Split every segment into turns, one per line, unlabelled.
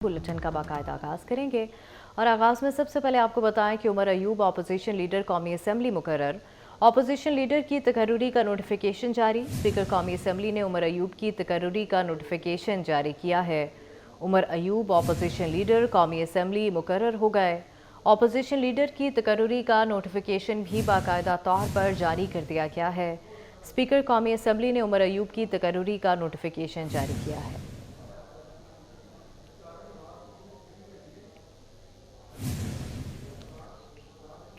Bulletin का बाकायदा आगाज़ करेंगे और आगाज़ में सबसे पहले आपको बताएं कि उमर अयूब अपोजिशन लीडर कौमी असम्बली मुकर्रर। अपोजिशन लीडर की तकर्रुरी का नोटिफिकेशन जारी। स्पीकर कौमी असम्बली ने उमर अयूब की तकर्रुरी का नोटिफिकेशन जारी किया है। उमर अयूब अपोजिशन लीडर कौमी असम्बली मुकर्रर हो गए। अपोजिशन लीडर की तकर्रुरी का नोटिफिकेशन भी बाकायदा तौर पर जारी कर दिया गया है। स्पीकर कौमी असम्बली ने उमर अयूब की तकर्रुरी का नोटिफिकेशन जारी किया है।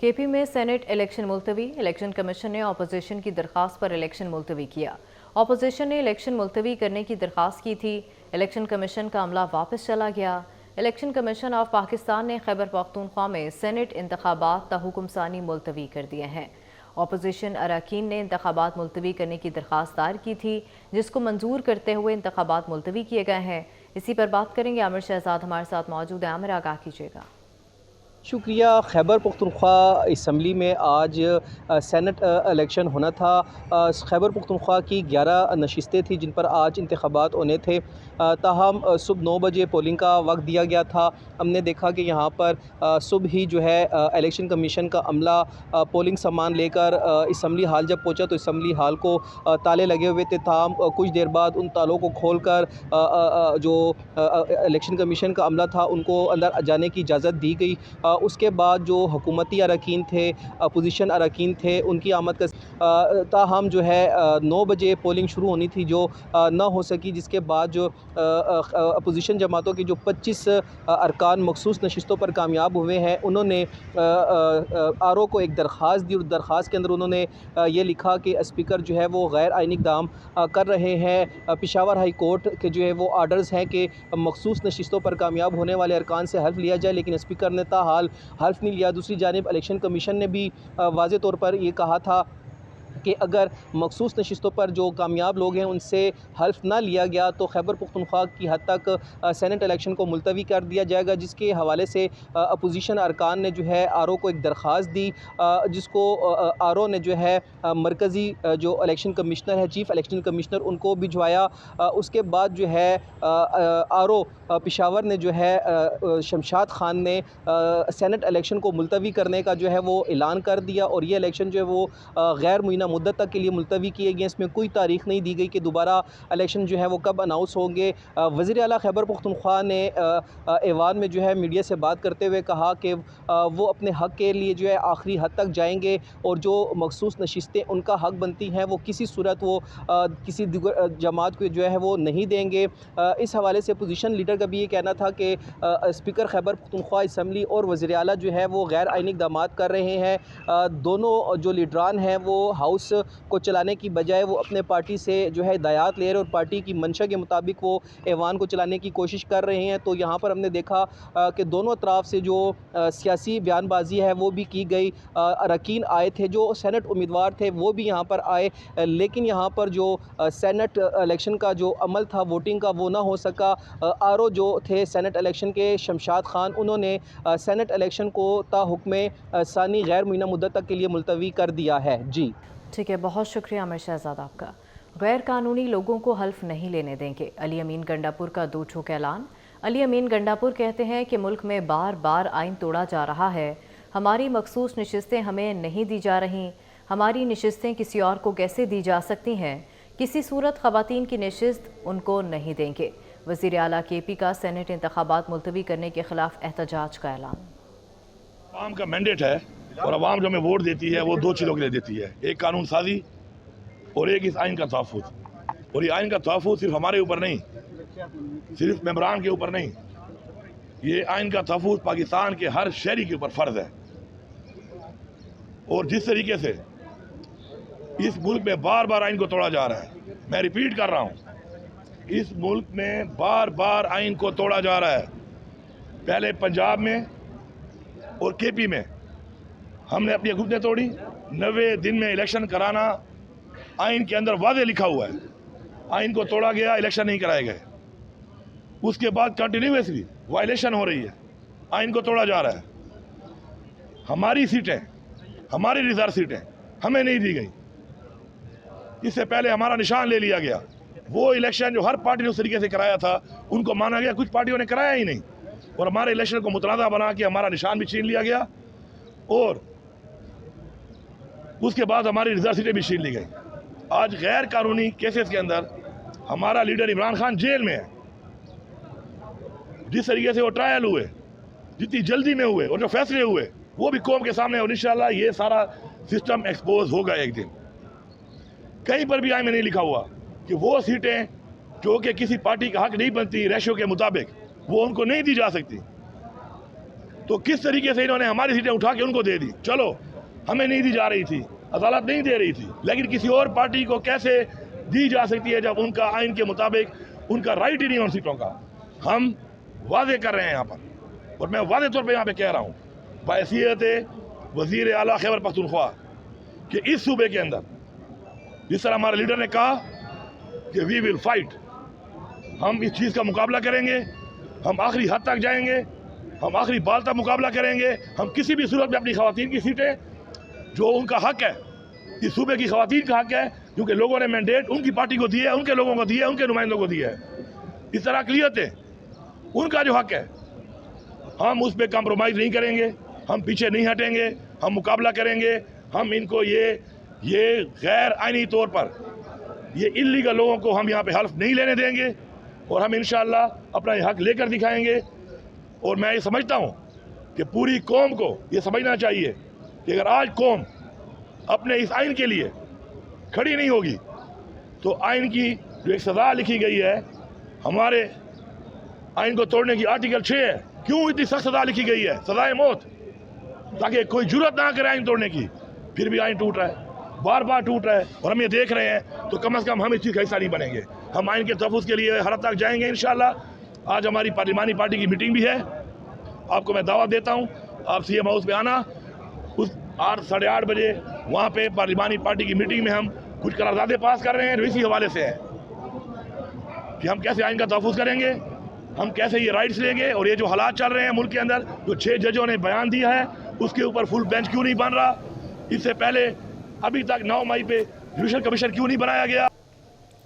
केपी में सेनेट इलेक्शन मुलतवी। इलेक्शन कमीशन ने अपोजिशन की दरख्वास्त पर इलेक्शन मुलतवी किया। अपोजिशन ने इलेक्शन मुलतवी करने की दरख्वास्त की थी। इलेक्शन कमीशन का अमला वापस चला गया। इलेक्शन कमीशन ऑफ पाकिस्तान ने खैबर पख्तूनख्वा में सेनेट इंतखाबात तहुकुम सानी मुलतवी कर दिए हैं। अपोजिशन अरकान ने इंतखाबात मुलतवी करने की दरख्वास्त दायर की थी, जिसको मंजूर करते हुए इंतखाबात मुलतवी किए गए हैं। इसी पर बात करेंगे। आमिर शहजाद हमारे साथ मौजूद है। आमिर, आगाह कीजिएगा।
शुक्रिया। खैबर पख्तूनख्वा असम्बली में आज सेनेट इलेक्शन होना था। खैबर पख्तूनख्वा की 11 नशिस्तें थी जिन पर आज इंतखाबात होने थे। ताहम सुबह 9 बजे पोलिंग का वक्त दिया गया था। हमने देखा कि यहाँ पर सुबह ही जो है इलेक्शन कमीशन का अमला पोलिंग सामान लेकर असम्बली हाल जब पहुँचा तो असम्बली हाल को ताले लगे हुए थे। ताहम कुछ देर बाद उन तालों को खोलकर जो इलेक्शन कमीशन का अमला था उनको अंदर जाने की इजाज़त दी गई। उसके बाद जो हुकूमती अरकान थे, अपोजिशन अरकान थे, उनकी आमद का ताहम जो है 9 बजे पोलिंग शुरू होनी थी जो ना हो सकी, जिसके बाद जो अपोजिशन जमातों के जो 25 अरकान मखसूस नशिस्तों पर कामयाब हुए हैं, उन्होंने आर ओ को एक दरख्वास्त दी और दरख्वास्त के अंदर उन्होंने ये लिखा कि स्पीकर जो है वो गैर आइनी इक़दाम कर रहे हैं। पेशावर हाई कोर्ट के जो है वो आर्डर्स हैं कि मखसूस नशिस्तों पर कामयाब होने वाले अरकान से हल्फ लिया जाए, लेकिन स्पीकर ने ताहाल हल्फ नहीं लिया। दूसरी जानिब इलेक्शन कमीशन ने भी वाज़े तौर पर ये कहा था कि अगर मखसूस नशिस्तों पर जो कामयाब लोग हैं उनसे हल्फ ना लिया गया तो खैबर पख्तूनख्वा की हद तक सेनेट इलेक्शन को मुलतवी कर दिया जाएगा, जिसके हवाले से अपोजिशन अरकान ने जो है आर ओ को एक दरख्वास्त दी, जिसको आर ओ ने जो है मरकज़ी जो इलेक्शन कमिश्नर है, चीफ़ इलेक्शन कमिश्नर, उनको भिजवाया। उसके बाद जो है आर ओ पेशावर ने जो है शमशाद खान ने सेनेट इलेक्शन को मुलतवी करने का जो है वो ऐलान कर दिया और ये इलेक्शन जो है वो गैर मुय्यना मुद्दत तक के लिए मुलतवी किए गए। इसमें कोई तारीख़ नहीं दी गई कि दोबारा इलेक्शन जो है वो कब अनाउंस होंगे। वज़ीर आला खैबर पख्तूनख्वा ने ऐवान में जो है मीडिया से बात करते हुए कहा कि वो अपने हक़ के लिए जो है आखिरी हद तक जाएंगे और जो मखसूस नशिस्तें उनका हक़ बनती हैं वो किसी सूरत वो किसी जमात को जो है वो नहीं देंगे। इस हवाले से अपोजिशन लीडर का भी ये कहना था कि स्पीकर खैबर पख्तूनख्वा असम्बली और वज़ीर आला जो है वो गैर आइनी इक़दाम कर रहे हैं। दोनों जो लीडरान हैं वो हाउस को चलाने की बजाय वो अपने पार्टी से जो है हिदायत ले रहे और पार्टी की मंशा के मुताबिक वो ऐवान को चलाने की कोशिश कर रहे हैं। तो यहाँ पर हमने देखा कि दोनों तरफ से जो सियासी बयानबाजी है वो भी की गई। अरकान आए थे, जो सेनेट उम्मीदवार थे वो भी यहाँ पर आए, लेकिन यहाँ पर जो सेनेट इलेक्शन का जो अमल था वोटिंग का वो ना हो सका। आर ओ जो थे सेनेट इलेक्शन के शमशाद खान, उन्होंने सेनेट इलेक्शन को ताहुक्म सानी गैर मुय्यना मुद्दत तक के लिए मुलतवी कर दिया है। जी
ठीक है, बहुत शुक्रिया आमिर शहजाद आपका। गैर कानूनी लोगों को हल्फ नहीं लेने देंगे, अली अमीन गंडापुर का दो ठोक ऐलान। अली अमीन गंडापुर कहते हैं कि मुल्क में बार बार आइन तोड़ा जा रहा है, हमारी मखसूस नशिस्तें हमें नहीं दी जा रहीं, हमारी नशिस्तें किसी और को कैसे दी जा सकती हैं, किसी सूरत ख़वातीन की नशिस्त उनको नहीं देंगे। वज़ीर आला केपी का सेनेट इंतखाबात मुलतवी करने के खिलाफ एहतजाज का ऐलान।
आवाम का मैंडेट है और आवाम जो हमें वोट देती है वो दो चीज़ों के लिए देती है, एक कानून साजी और एक इस आइन का तहफ़्फ़ुज़। और ये आइन का तहफ़्फ़ुज़ सिर्फ हमारे ऊपर नहीं, सिर्फ मेंबरान के ऊपर नहीं, ये आइन का तहफ़्फ़ुज़ पाकिस्तान के हर शहरी के ऊपर फ़र्ज़ है। और जिस तरीके से इस मुल्क में बार बार आइन को तोड़ा जा रहा है, मैं रिपीट कर रहा हूँ, इस मुल्क में बार बार आइन को तोड़ा जा रहा है। पहले पंजाब में और केपी में हमने अपनी हुकूमतें तोड़ी। 90 दिन में इलेक्शन कराना आइन के अंदर वादे लिखा हुआ है, आइन को तोड़ा गया, इलेक्शन नहीं कराए गए। उसके बाद कंटिन्यूसली वायलेशन हो रही है, आइन को तोड़ा जा रहा है। हमारी सीटें, हमारी रिजर्व सीटें हमें नहीं दी गई। इससे पहले हमारा निशान ले लिया गया, वो इलेक्शन जो हर पार्टी ने उस तरीके से कराया था उनको माना गया, कुछ पार्टियों ने कराया ही नहीं, और हमारे इलेक्शन को मुतनाज़ा बना के हमारा निशान भी छीन लिया गया, और उसके बाद हमारी रिजर्व सीटें भी छीन ली गई। आज गैर कानूनी केसेस के अंदर हमारा लीडर इमरान खान जेल में है। जिस तरीके से वो ट्रायल हुए, जितनी जल्दी में हुए, और जो फैसले हुए वो भी कौम के सामने, और इंशाल्लाह ये सारा सिस्टम एक्सपोज होगा एक दिन। कहीं पर भी आय में नहीं लिखा हुआ कि वो सीटें जो कि किसी पार्टी का हक नहीं बनती रेशो के मुताबिक, वो उनको नहीं दी जा सकती। तो किस तरीके से इन्होंने हमारी सीटें उठा के उनको दे दी। चलो, हमें नहीं दी जा रही थी, अदालत नहीं दे रही थी, लेकिन किसी और पार्टी को कैसे दी जा सकती है जब उनका आइन के मुताबिक उनका राइट ही नहीं उन सीटों का। हम वादे कर रहे हैं यहाँ पर, और मैं वादे तौर पे यहाँ पे कह रहा हूँ बहैसियत वज़ीर आला खैबर पख्तूनख्वा कि इस सूबे के अंदर जिस तरह हमारे लीडर ने कहा कि वी विल फाइट, हम इस चीज़ का मुकाबला करेंगे, हम आखिरी हद तक जाएंगे, हम आखिरी बाल तक मुकाबला करेंगे। हम किसी भी सूरत में अपनी खवातीन की सीटें, जो उनका हक है, इस सूबे की खवातीन का हक है, क्योंकि लोगों ने मैंडेट उनकी पार्टी को दिया है, उनके लोगों को दिया है, उनके नुमाइंदों को दिया है। इस तरह अक़लियतें, उनका जो हक है, हम उस पर कम्प्रोमाइज़ नहीं करेंगे, हम पीछे नहीं हटेंगे, हम मुकाबला करेंगे। हम इनको ये गैर आइनी तौर पर ये इल्लीगल लोगों को हम यहाँ पे हल्फ नहीं लेने देंगे, और हम इंशाअल्लाह अपना ये हक लेकर दिखाएंगे। और मैं ये समझता हूँ कि पूरी कौम को ये समझना चाहिए कि अगर आज कौम अपने इस आइन के लिए खड़ी नहीं होगी तो आइन की जो एक सज़ा लिखी गई है, हमारे आइन को तोड़ने की आर्टिकल 6 है, क्यों इतनी सख्त सज़ा लिखी गई है, सज़ाए मौत, ताकि कोई जुर्रत ना करे आइन तोड़ने की। फिर भी आइन टूट रहा है, बार बार टूट रहा है, और हम ये देख रहे हैं। तो कम से कम हम इस चीज़ का हिस्सा नहीं बनेंगे। हम आइन के तहफ़्फ़ुज़ के लिए हर हद तक जाएंगे इंशाअल्लाह। आज हमारी पार्लिमानी पार्टी की मीटिंग भी है, आपको मैं दावत देता हूँ, आप CM हाउस में आना। उस 8 साढ़े 8 बजे वहाँ पे पार्लिमानी पार्टी की मीटिंग में हम कुछ करारदादे पास कर रहे हैं, जो इसी हवाले से है कि हम कैसे आइन का तहफ़्फ़ुज़ करेंगे, हम कैसे ये राइट्स लेंगे। और ये जो हालात चल रहे हैं मुल्क के अंदर, जो 6 जजों ने बयान दिया है, उसके ऊपर फुल बेंच क्यों नहीं बन रहा, इससे पहले अभी तक 9 मई पे जुडिशल कमीशन क्यों नहीं बनाया गया।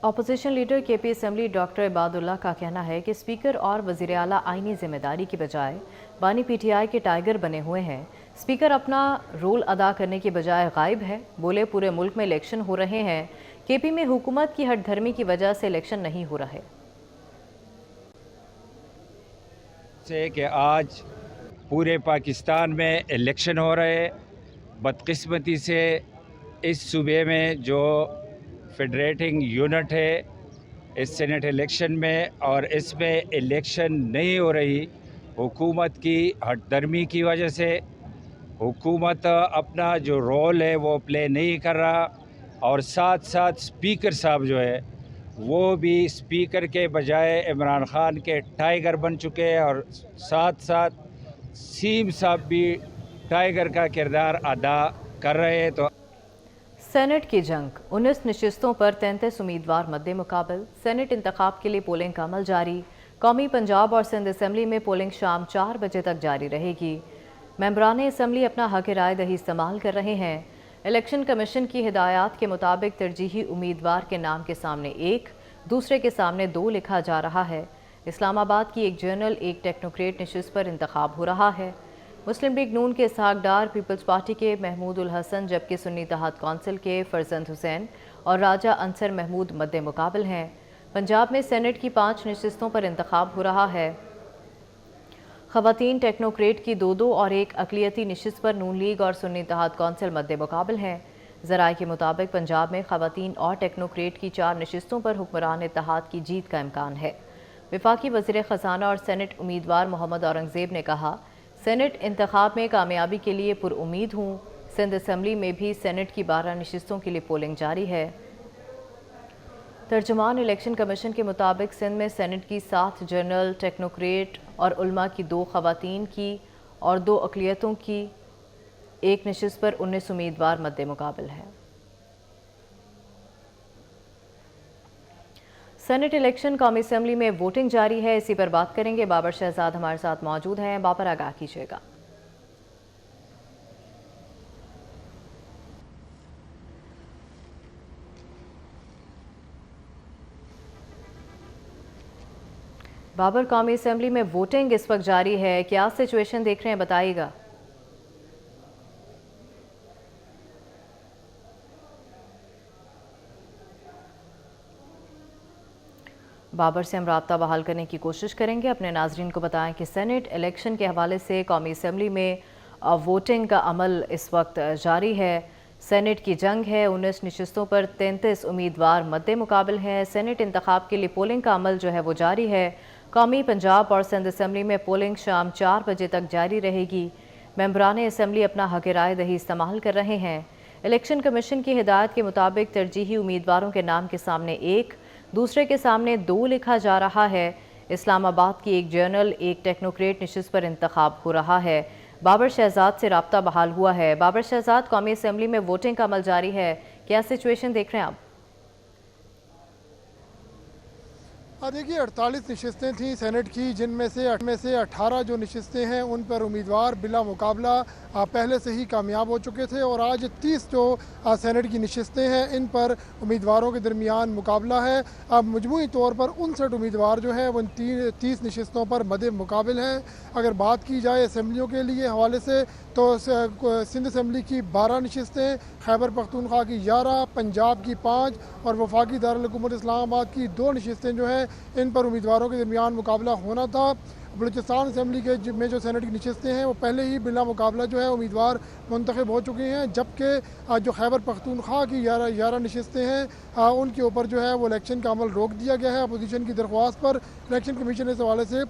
Opposition leader KP assembly doctor Ibadullah का कहना है कि स्पीकर और वज़ीर आला आईनी जिम्मेदारी की बजाय बानी PTI के टाइगर बने हुए हैं। स्पीकर अपना रोल अदा करने के बजाय गायब है। बोले, पूरे मुल्क में इलेक्शन हो रहे हैं, KP में हुकूमत की हठधर्मी की वजह से इलेक्शन नहीं हो रहे।
से कि आज पूरे पाकिस्तान में इलेक्शन हो रहे, बदकिस्मती से इस सूबे में जो फेडरेटिंग यूनिट है इस सेनेट इलेक्शन में, और इसमें इलेक्शन नहीं हो रही हुकूमत की हठधर्मी की वजह से। हुकूमत अपना जो रोल है वो प्ले नहीं कर रहा, और साथ साथ स्पीकर साहब जो है वो भी स्पीकर के बजाय इमरान खान के टाइगर बन चुके हैं, और साथ साथ सीम साहब भी टाइगर का किरदार अदा कर रहे हैं। तो
सेनेट की जंग, 19 नशिस्तों पर 33 उम्मीदवार मद्दे मुकाबल। सेनेट इंतखाब के लिए पोलिंग का अमल जारी। कौमी पंजाब और सिंध असम्बली में पोलिंग शाम 4 बजे तक जारी रहेगी। मेंबरान असम्बली अपना हक राय दही इस्तेमाल कर रहे हैं। इलेक्शन कमीशन की हिदायत के मुताबिक तरजीही उम्मीदवार के नाम के सामने 1, दूसरे के सामने 2 लिखा जा रहा है। इस्लामाबाद की एक जनरल, एक टेक्नोक्रेट नशिस्त पर इंतखाब हो रहा है। मुस्लिम लीग नून के इसहाक डार, पीपल्स पार्टी के महमूद उल हसन, जबकि सुन्नी इत्तेहाद कौंसिल के फरजंद हुसैन और राजा अंसर महमूद मद्दे मुकाबल हैं। पंजाब में सेनेट की 5 नशिस्तों पर इंतखाब हो रहा है। खवातीन टेक्नोक्रेट की 2-2 और एक अक़लियती नशिस्त पर नून लीग और सुन्नी इत्तेहाद कौंसिल मद्दे मुकाबल हैं। ज़राए के मुताबिक पंजाब में खवातीन और टेक्नोक्रेट की 4 नशिस्तों पर हुक्मरान इत्तेहाद की जीत का इम्कान है। वफाकी वज़ीर ख़जाना और सेनेट उम्मीदवार मोहम्मद औरंगज़ेब ने कहा, सेनेट इंतखाब में कामयाबी के लिए पुरुमीद हूँ। सिंध असम्बली में भी सेनेट की 12 नशिस्तों के लिए पोलिंग जारी है। तर्जुमान इलेक्शन कमीशन के मुताबिक सिंध में सेनेट की 7 जनरल, टेक्नोक्रेट और उलमा की 2 खवातीन की और 2 अक़लियतों की 1 नशिस्त पर 19 उम्मीदवार मद्दे मुकाबल है। सेनेट इलेक्शन कौमी असम्बली में वोटिंग जारी है, इसी पर बात करेंगे। बाबर शहजाद हमारे साथ मौजूद हैं। बाबर, आगाह कीजिएगा। बाबर, कौमी असम्बली में वोटिंग इस वक्त जारी है, क्या सिचुएशन देख रहे हैं, बताइएगा। बाबर से हम राब्ता बहाल करने की कोशिश करेंगे। अपने नाजरीन को बताएं कि सेनेट इलेक्शन के हवाले से कौमी असम्बली में वोटिंग का अमल इस वक्त जारी है। सेनेट की जंग है, 19 नशिस्तों पर 33 उम्मीदवार मद्दे मुकाबिल हैं। सेनेट इंतखाब के लिए पोलिंग का अमल जो है वो जारी है। कौमी, पंजाब और सिंध असम्बली में पोलिंग शाम 4 बजे तक जारी रहेगी। मेंबरान असम्बली अपना हक राय दही इस्तेमाल कर रहे हैं। इलेक्शन कमीशन की हिदायत के मुताबिक तरजीही उम्मीदवारों के नाम के सामने 1, दूसरे के सामने 2 लिखा जा रहा है। इस्लामाबाद की एक जर्नल, एक टेक्नोक्रेट नशिस्त पर इंतखाब हो रहा है। बाबर शहजाद से राब्ता बहाल हुआ है। बाबर शहजाद, कौमी असम्बली में वोटिंग का अमल जारी है, क्या सिचुएशन देख रहे हैं आप?
देखिए 48 नशिस्तें थीं सेनेट की, जिनमें से 18 जो नशिस्तें हैं उन पर उम्मीदवार बिला मुकाबला पहले से ही कामयाब हो चुके थे और आज 30 जो सेनेट की नशिस्तें हैं इन पर उम्मीदवारों के दरमियान मुकाबला है। अब मजमूई तौर पर 59 उम्मीदवार जो हैं वो 30 नशिस्तों पर मद्दे मुकाबिल हैं। अगर बात की जाए असम्बलियों के लिए हवाले से तो सिंध असम्बली की 12 नशिस्तें, खैबर पख्तूनख्वा की 11, पंजाब की 5 और वफाकी दारुल हुकूमत इस्लामाबाद की 2 नशिस्तें जो हैं इन पर उम्मीदवारों के दरमियान मुकाबला होना था। बलूचिस्तान असम्बली के में जो सेनेट की नशिस्तें हैं वो पहले ही बिला मुकाबला जो है उम्मीदवार मुंतखब हो चुके हैं, जबकि जो खैबर पख्तूनख्वा की 11 नशिस्तें हैं उनके ऊपर जो है वो इलेक्शन का अमल रोक दिया गया है। अपोजिशन की दरख्वास्त पर इलेक्शन कमीशन इस हवाले से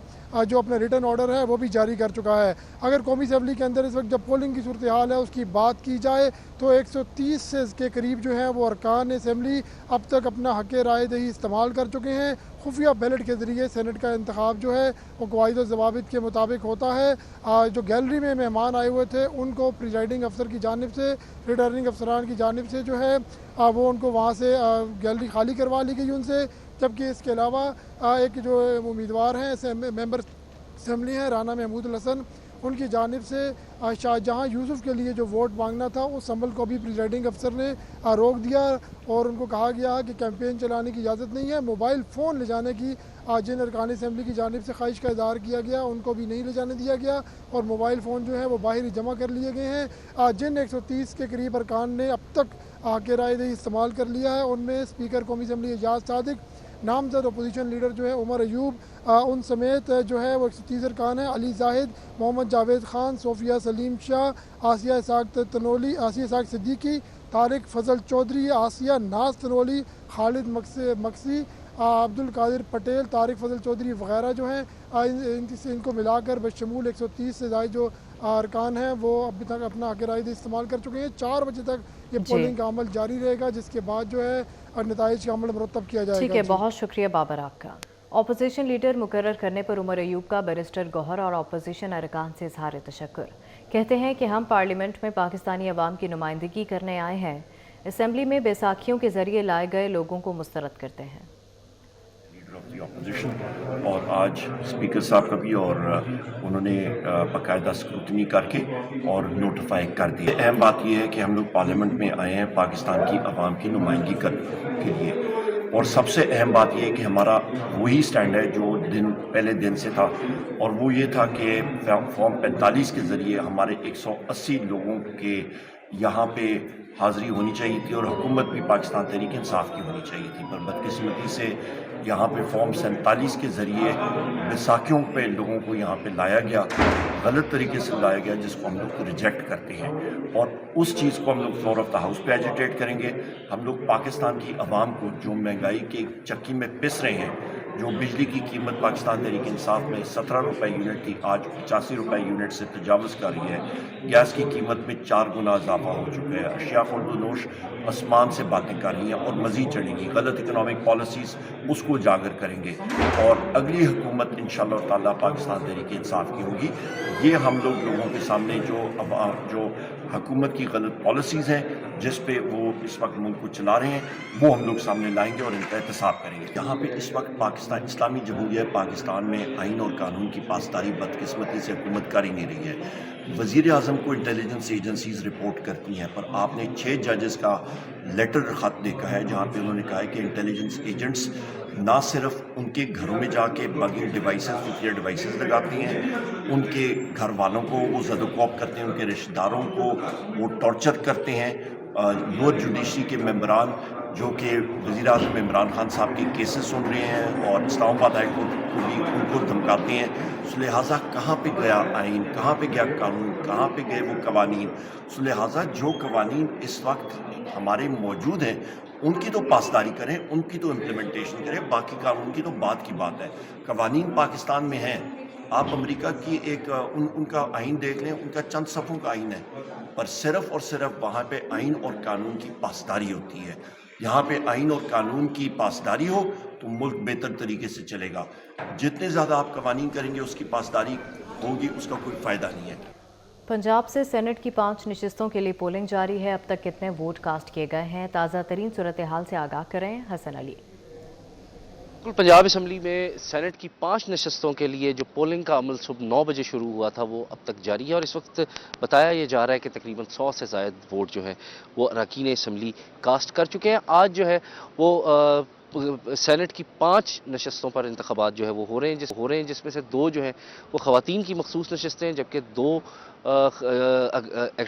जो अपना रिटर्न ऑर्डर है वो भी जारी कर चुका है। अगर कौमी असम्बली के अंदर इस वक्त जब पोलिंग की सूरत हाल है उसकी बात की जाए तो 130 के करीब जो है वो अरकान असम्बली अब तक अपना हक राय दही इस्तेमाल कर चुके हैं। खुफिया बैलेट के ज़रिए सेनेट का इंतखाब जो है वो कवायद और ज़वाबित के मुताबिक होता है। जो गैलरी में मेहमान आए हुए थे उनको प्रिजाइडिंग अफसर की जानिब से, रिटर्निंग अफसरान की जानिब से जो है वो उनको वहाँ से गैलरी खाली करवा ली गई उनसे। जबकि इसके अलावा एक जो उम्मीदवार हैं मेंबर असम्बली हैं राना महमूद हसन, उनकी जानिब से शाहजहां यूसुफ के लिए जो वोट मांगना था उस अमल को भी प्रिजाइडिंग अफसर ने रोक दिया और उनको कहा गया कि कैंपेन चलाने की इजाज़त नहीं है। मोबाइल फ़ोन ले जाने की जिन अरकान असम्बली की जानिब से ख्वाहिश का इज़हार किया गया उनको भी नहीं ले जाने दिया गया और मोबाइल फ़ोन जो है वो बाहर ही जमा कर लिए गए हैं। जिन 130 के करीब अरकान ने अब तक के राय दही इस्तेमाल कर लिया है उनमें स्पीकर कौमी असम्बली एजाज सादिक, नामजद अपोजिशन लीडर जो है उमर अयूब, उन समेत जो है वो 130 अरकान हैं। अली जाहिद, मोहम्मद जावेद खान, सोफिया सलीम शाह, आसिया इसाक तनोली, आसिया इसाक सिद्दीकी, तारिक फजल चौधरी, आसिया नाज तनोली, खालिद मक्सी, अब्दुल कादिर पटेल, तारिक फजल चौधरी वगैरह जो हैं इनको मिलाकर बशमूल 130 से ज़ायद जो अरकान हैं वो अभी तक अपना हक राय इस्तेमाल कर चुके हैं। 4 बजे तक ये पोलिंग का अमल जारी रहेगा, जिसके बाद जो है नताइज का अमल मुरतब किया जाएगा।
ठीक है, बहुत शुक्रिया बाबर आपका। अपोजिशन लीडर मुकर्रर करने पर उमर अयूब का बैरिस्टर गौहर और अपोजिशन अरकान से इजहार तशक्कुर। कहते हैं कि हम पार्लियामेंट में पाकिस्तानी अवाम की नुमाइंदगी करने आए हैं, असम्बली में बैसाखियों के जरिए लाए गए लोगों को मुस्तरद करते हैं।
अपोजिशन और आज स्पीकर साहब का भी और उन्होंने बाकायदा स्क्रूटनी करके और नोटिफाई कर दिया। अहम बात यह है कि हम लोग पार्लियामेंट में आए हैं पाकिस्तान की आवाम की नुमाइंदगी करने के लिए और सबसे अहम बात यह है कि हमारा वही स्टैंड है जो पहले दिन से था और वो ये था कि फॉर्म 45 के ज़रिए हमारे 180 लोगों के यहाँ पे हाज़िरी होनी चाहिए थी और हुकूमत भी पाकिस्तान तहरीक इंसाफ की होनी चाहिए थी, पर बदकिस्मती से यहाँ पे फॉर्म 47 के ज़रिए बैसाखियों पे लोगों को यहाँ पे लाया गया, गलत तरीके से लाया गया, जिसको हम लोग रिजेक्ट करते हैं और उस चीज़ को हम लोग फ्लोर ऑफ द हाउस पे एजिटेट करेंगे। हम लोग पाकिस्तान की आवाम को जो महंगाई के चक्की में पिस रहे हैं, जो बिजली की कीमत पाकिस्तान तहरीक इंसाफ में 17 रुपये यूनिट थी, आज 85 रुपये यूनिट से तजावज़ कर रही है। गैस की कीमत में 4 गुना इजाफा हो चुका है। अशिया खुर्दनोश आसमान से बातें कर रही हैं और मज़ीद चढ़ेंगी। गलत इकनॉमिक पॉलिसीज़ उसको उजागर करेंगे और अगली हुकूमत इंशाअल्लाह ताला पाकिस्तान तहरीक इंसाफ की होगी। ये हम लोगों के सामने जो हुकूमत की गलत पॉलिसीज़ हैं जिस पे वो इस वक्त मुल्क को चला रहे हैं, वो हम लोग सामने लाएंगे और इनका एहतसाब करेंगे। यहाँ पे इस वक्त पाकिस्तान इस्लामी जमहूरियत पाकिस्तान में आइन और कानून की पासदारी बदकिस्मती से हुकूमत कर ही नहीं रही है। वज़ीर आज़म को इंटेलिजेंस एजेंसीज रिपोर्ट करती हैं, पर आपने 6 जजेस का लेटर ख़त देखा है जहाँ पे उन्होंने कहा है कि इंटेलिजेंस एजेंट्स نہ صرف ان کے گھروں میں جا کے بگنگ ڈیوائسز نیوکلیئر ڈیوائسز لگاتی ہیں، ان کے گھر والوں کو وہ زد و کوب کرتے ہیں، ان کے رشتہ داروں کو وہ ٹارچر کرتے ہیں. لوور جوڈیشری کے ممبران جو کہ وزیر اعظم عمران خان صاحب کے کیسز سن رہے ہیں اور اسلام آباد ہائی کورٹ کو بھی ان کو دھمکاتے ہیں. لہٰذا کہاں پہ گیا آئین، کہاں پہ گیا قانون، کہاں پہ گئے وہ قوانین؟ لہٰذا جو قوانین اس وقت ہمارے موجود ہیں ان کی تو پاسداری کریں، ان کی تو امپلیمنٹیشن کریں، باقی قانون کی تو بات کی بات ہے. قوانین پاکستان میں ہیں. آپ امریکہ کی ایک ان کا آئین دیکھ لیں، ان کا چند صفحوں کا آئین ہے، پر صرف اور صرف وہاں پہ آئین اور قانون کی پاسداری ہوتی ہے. یہاں پہ آئین اور قانون کی پاسداری ہو تو ملک بہتر طریقے سے چلے گا. جتنے زیادہ آپ قوانین کریں گے اس کی پاسداری ہوگی، اس کا کوئی فائدہ نہیں ہے.
پنجاب سے سینٹ کی 5 نشستوں کے لیے پولنگ جاری ہے. اب تک کتنے ووٹ کاسٹ کیے گئے ہیں؟ تازہ ترین صورتحال سے آگاہ کریں حسن علی.
پنجاب اسمبلی میں سینٹ کی 5 نشستوں کے لیے جو پولنگ کا عمل صبح 9 بجے شروع ہوا تھا وہ اب تک جاری ہے، اور اس وقت بتایا یہ جا رہا ہے کہ تقریباً 100 سے زائد ووٹ جو ہیں وہ اراکین اسمبلی کاسٹ کر چکے ہیں. آج جو ہے وہ سینٹ کی 5 نشستوں پر انتخابات جو ہے وہ ہو رہے ہیں جس میں سے 2 جو ہیں وہ خواتین کی مخصوص نشستیں ہیں، جبکہ 2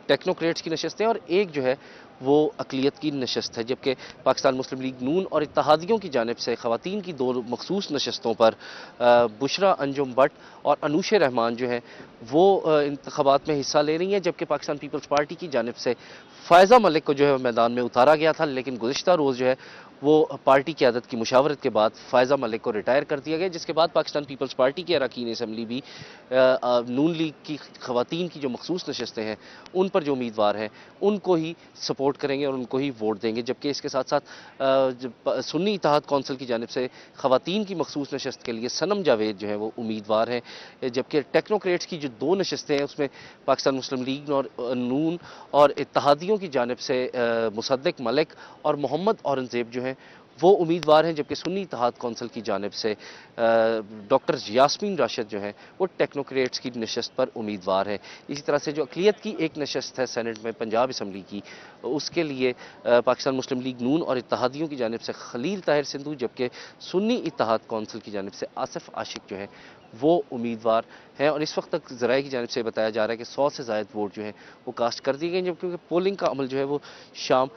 ٹیکنوکریٹس کی نشستیں اور 1 جو ہے وہ اقلیت کی نشست ہے. جبکہ پاکستان مسلم لیگ نون اور اتحادیوں کی جانب سے خواتین کی 2 مخصوص نشستوں پر بشرا انجم بٹ اور انوش رحمان جو ہیں وہ انتخابات میں حصہ لے رہی ہیں. جبکہ پاکستان پیپلز پارٹی کی جانب سے فائزہ ملک کو جو ہے میدان میں اتارا گیا تھا، لیکن گزشتہ روز جو ہے وہ پارٹی قیادت کی مشاورت کے بعد فائزہ ملک کو ریٹائر کر دیا گیا، جس کے بعد پاکستان پیپلز پارٹی کے اراکین اسمبلی بھی نون لیگ کی خواتین کی جو مخصوص نشستیں ہیں ان پر جو امیدوار ہیں ان کو ہی سپورٹ کریں گے اور ان کو ہی ووٹ دیں گے. جبکہ اس کے ساتھ ساتھ سنی اتحاد کونسل کی جانب سے خواتین کی مخصوص نشست کے لیے صنم جاوید جو ہیں وہ امیدوار ہیں. جبکہ ٹیکنوکریٹس کی جو 2 نشستیں ہیں اس میں پاکستان مسلم لیگ اور نون اور اتحادیوں کی جانب سے مصدق ملک اور محمد اورنگزیب جو ہیں وہ امیدوار ہیں. جبکہ سنی اتحاد کونسل کی جانب سے ڈاکٹر یاسمین راشد جو ہیں وہ ٹیکنوکریٹس کی نشست پر امیدوار ہیں. اسی طرح سے جو اقلیت کی ایک نشست ہے سینٹ میں پنجاب اسمبلی کی، اس کے لیے پاکستان مسلم لیگ نون اور اتحادیوں کی جانب سے خلیل طاہر سندھو، جبکہ سنی اتحاد کونسل کی جانب سے آصف عاشق جو ہیں وہ امیدوار ہیں. اور اس وقت تک ذرائع کی جانب سے بتایا جا رہا ہے کہ 100 سے زائد ووٹ جو ہیں وہ کاسٹ کر دیے گئے ہیں. جبکہ پولنگ کا عمل جو ہے وہ شام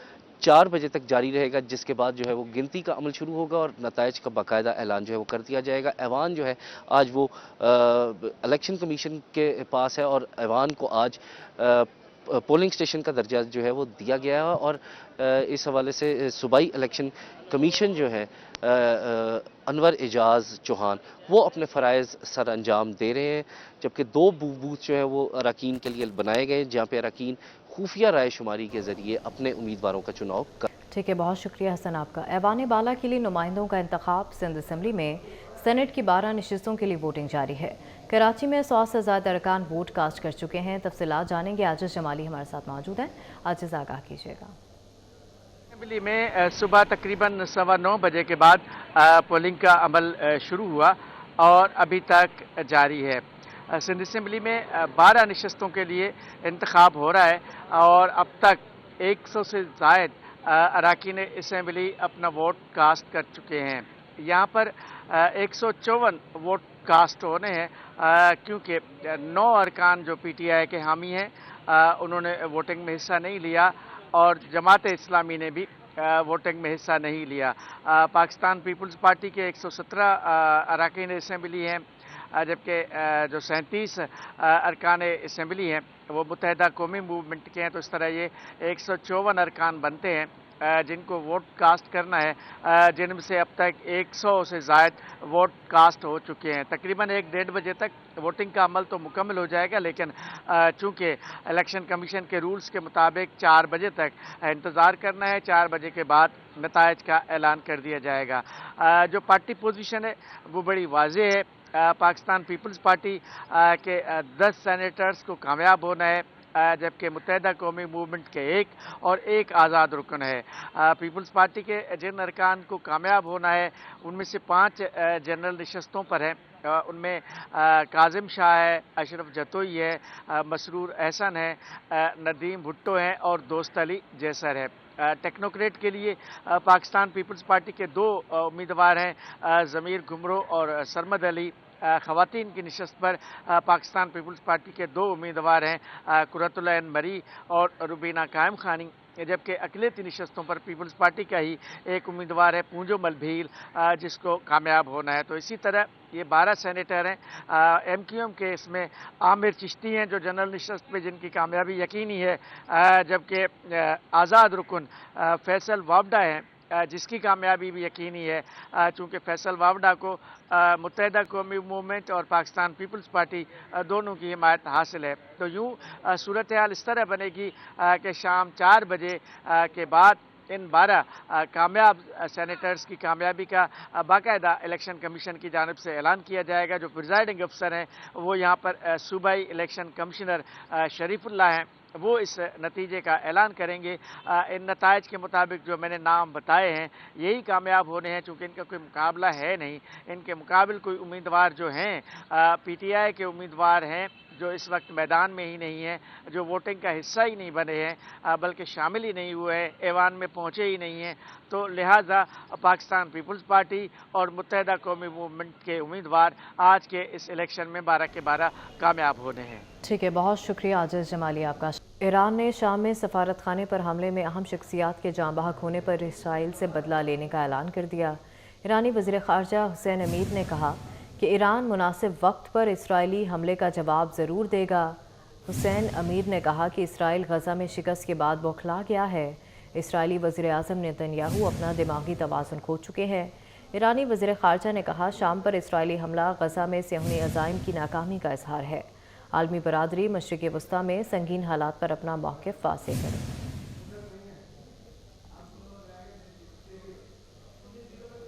4 بجے تک جاری رہے گا، جس کے بعد جو ہے وہ گنتی کا عمل شروع ہوگا اور نتائج کا باقاعدہ اعلان جو ہے وہ کر دیا جائے گا. ایوان جو ہے آج وہ الیکشن کمیشن کے پاس ہے اور ایوان کو آج پولنگ سٹیشن کا درجہ جو ہے وہ دیا گیا ہے. اور اس حوالے سے صوبائی الیکشن کمیشن جو ہے انور اعجاز چوہان وہ اپنے فرائض سر انجام دے رہے ہیں. جبکہ 2 بوتھ جو ہیں وہ اراکین کے لیے بنائے گئے جہاں پہ اراکین خفیہ رائے شماری کے ذریعے اپنے امیدواروں کا چناؤ کر.
ٹھیک ہے، بہت شکریہ حسن آپ کا. ایوان بالا کے لیے نمائندوں کا انتخاب. سندھ اسمبلی میں سینٹ کی 12 نشستوں کے لیے ووٹنگ جاری ہے. کراچی میں 100 سے زیادہ ارکان ووٹ کاسٹ کر چکے ہیں. تفصیلات جانیں گے. عاجز جمالی ہمارے ساتھ موجود ہیں. عاجز آگاہ کیجیے گا.
اسمبلی میں صبح تقریباً 9:15 بجے کے بعد پولنگ کا عمل شروع ہوا اور ابھی تک جاری ہے. سندھ اسمبلی میں 12 نشستوں کے لیے انتخاب ہو رہا ہے اور اب تک 100 سے زائد اراکین اسمبلی اپنا ووٹ کاسٹ کر چکے ہیں. یہاں پر 154 ووٹ کاسٹ ہونے ہیں کیونکہ 9 ارکان جو پی ٹی آئی کے حامی ہیں انہوں نے ووٹنگ میں حصہ نہیں لیا اور جماعت اسلامی نے بھی ووٹنگ میں حصہ نہیں لیا. پاکستان پیپلز پارٹی کے 117 اراکین اسمبلی ہیں، جبکہ جو 37 ارکان اسمبلی ہیں وہ متحدہ قومی موومنٹ کے ہیں. تو اس طرح یہ 154 ارکان بنتے ہیں جن کو ووٹ کاسٹ کرنا ہے، جن میں سے اب تک 100 سے زائد ووٹ کاسٹ ہو چکے ہیں. تقریباً 1-1:30 بجے تک ووٹنگ کا عمل تو مکمل ہو جائے گا، لیکن چونکہ الیکشن کمیشن کے رولز کے مطابق 4 بجے تک انتظار کرنا ہے. 4 بجے کے بعد نتائج کا اعلان کر دیا جائے گا. جو پارٹی پوزیشن ہے وہ بڑی واضح ہے. پاکستان پیپلز پارٹی کے 10 سینیٹرز کو کامیاب ہونا ہے، جبکہ متحدہ قومی موومنٹ کے 1 اور 1 آزاد رکن ہے. پیپلز پارٹی کے جن ارکان کو کامیاب ہونا ہے ان میں سے 5 جنرل نشستوں پر ہیں، उनमें काजिम शाह है, अशरफ जतोई है, मसरूर एहसन है, नदीम भुट्टो हैं और दोस्त अली जैसर है। टेक्नोक्रेट के लिए पाकिस्तान पीपल्स पार्टी के 2 उम्मीदवार हैं, ज़मीर घुमरो और सरमद अली। ख़वातीन की नशस्त पर पाकिस्तान पीपल्स पार्टी के 2 उम्मीदवार हैं, कुरतुल ऐन मरी और रुबीना कायम खानी, जबकि अक़लियती नशस्तों पर पीपल्स पार्टी का ही एक उम्मीदवार है पूंजो मलभील, जिसको कामयाब होना है। तो इसी तरह ये 12 सेनेटर हैं। MQM के इसमें आमिर चिश्ती हैं जो जनरल नशस्त पे जिनकी कामयाबी यकीनी है, जबकि आज़ाद रुकन फैसल वावडा हैं जिसकी कामयाबी भी यकीनी है, चूँकि फैसल वावडा को मुत्तहिदा कौमी मूवमेंट और पाकिस्तान पीपल्स पार्टी दोनों की हिमायत हासिल है। तो यूँ सूरत हाल इस तरह बनेगी कि शाम 4 बजे के बाद इन 12 कामयाब सेनेटर्स की कामयाबी का बाकायदा इलेक्शन कमीशन की जानिब से ऐलान किया जाएगा। जो प्रिजाइडिंग अफसर हैं वो यहाँ पर सूबाई इलेक्शन कमिश्नर शरीफुल्लाह हैं, वो इस नतीजे का ऐलान करेंगे। इन नताइज के मुताबिक जो मैंने नाम बताए हैं यही कामयाब होने हैं, चूँकि इनका कोई मुकाबला है नहीं। इनके मुकाबिल कोई उम्मीदवार जो हैं PTI के उम्मीदवार हैं जो इस वक्त मैदान में ही नहीं है, जो वोटिंग का हिस्सा ही नहीं बने हैं, बल्कि शामिल ही नहीं हुए हैं, ऐवान में पहुँचे ही नहीं हैं। तो लिहाजा पाकिस्तान पीपल्स पार्टी और मुत्तहिदा कौमी मूवमेंट के उम्मीदवार आज के इस इलेक्शन में 12 के 12 कामयाब होने हैं।
ठीक है, बहुत शुक्रिया आजिज़ जमाली आपका। ईरान ने शाम में सफारत खाने पर हमले में अहम शख्सियात के जाँ बहक होने पर इसराइल से बदला लेने का ऐलान कर दिया। ईरानी वज़ीर ख़ारजा हुसैन अमीर ने कहा कि ईरान मुनासिब वक्त पर इसराइली हमले का जवाब ज़रूर देगा। हुसैन अमीर ने कहा कि इसराइल गज़ा में शिकस्त के बाद बौखला गया है। इसराइली वज़ीर आज़म नेतन्याहू अपना दिमागी तवाज़ुन खो चुके हैं। ईरानी वज़ीर ख़ारजा ने कहा शाम पर इसराइली हमला गज़ा में सेहूनी अज़ाइम की नाकामी का इजहार है। आलमी बरादरी मशरिक़ वस्ता में संगीन हालात पर अपना मौक़िफ़ वाज़ेह करे।